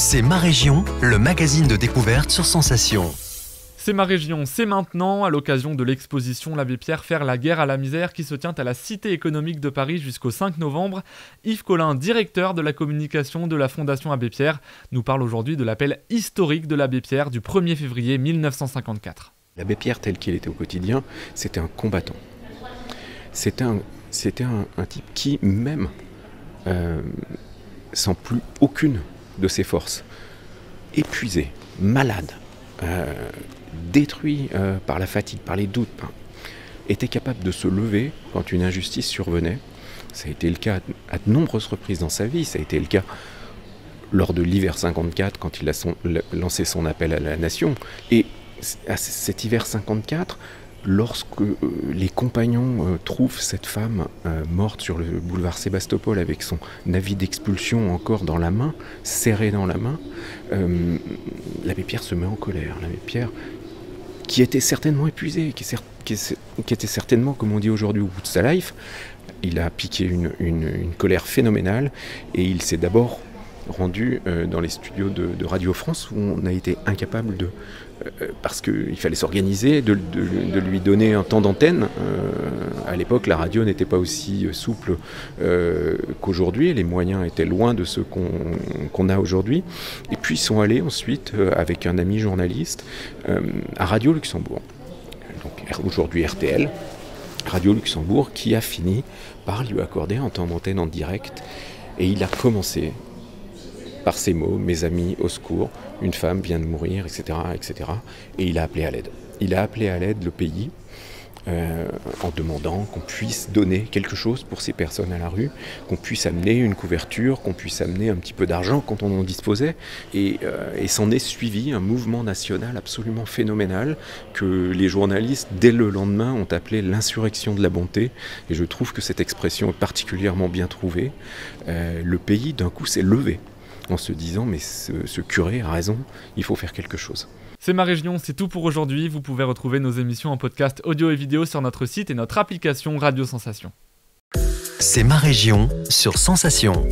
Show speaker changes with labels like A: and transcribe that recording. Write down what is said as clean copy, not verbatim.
A: C'est ma région, le magazine de découverte sur Sensation.
B: C'est ma région, c'est maintenant, à l'occasion de l'exposition L'Abbé Pierre faire la guerre à la misère qui se tient à la Cité économique de Paris jusqu'au 5 novembre. Yves Collin, directeur de la communication de la Fondation Abbé Pierre, nous parle aujourd'hui de l'appel historique de l'Abbé Pierre du 1er février 1954.
C: L'Abbé Pierre tel qu'il était au quotidien, c'était un combattant. C'était un type qui, même sans plus aucune de ses forces, épuisé, malade, détruit par la fatigue, par les doutes, était capable de se lever quand une injustice survenait. Ça a été le cas à de nombreuses reprises dans sa vie. Ça a été le cas lors de l'hiver 54, quand il a lancé son appel à la nation. Et à cet hiver 54, lorsque les compagnons trouvent cette femme morte sur le boulevard Sébastopol avec son avis d'expulsion encore dans la main, serré dans la main, l'abbé Pierre se met en colère. L'abbé Pierre, qui était certainement épuisé, qui était certainement, comme on dit aujourd'hui, au bout de sa life, il a piqué une colère phénoménale et il s'est d'abord rendu dans les studios de Radio France où on a été incapable parce qu'il fallait s'organiser, de lui donner un temps d'antenne. À l'époque, la radio n'était pas aussi souple qu'aujourd'hui, les moyens étaient loin de ceux qu'on a aujourd'hui. Et puis ils sont allés ensuite, avec un ami journaliste, à Radio Luxembourg, donc aujourd'hui RTL, Radio Luxembourg, qui a fini par lui accorder un temps d'antenne en direct. Et il a commencé par ces mots: mes amis, au secours, une femme vient de mourir, etc., etc. Et il a appelé à l'aide. Il a appelé à l'aide le pays en demandant qu'on puisse donner quelque chose pour ces personnes à la rue, qu'on puisse amener une couverture, qu'on puisse amener un petit peu d'argent quand on en disposait. Et s'en est suivi un mouvement national absolument phénoménal que les journalistes, dès le lendemain, ont appelé l'insurrection de la bonté. Et je trouve que cette expression est particulièrement bien trouvée. Le pays, d'un coup, s'est levé en se disant: mais ce curé a raison, il faut faire quelque chose.
B: C'est ma région, c'est tout pour aujourd'hui. Vous pouvez retrouver nos émissions en podcast audio et vidéo sur notre site et notre application Radio Sensation.
A: C'est ma région sur Sensation.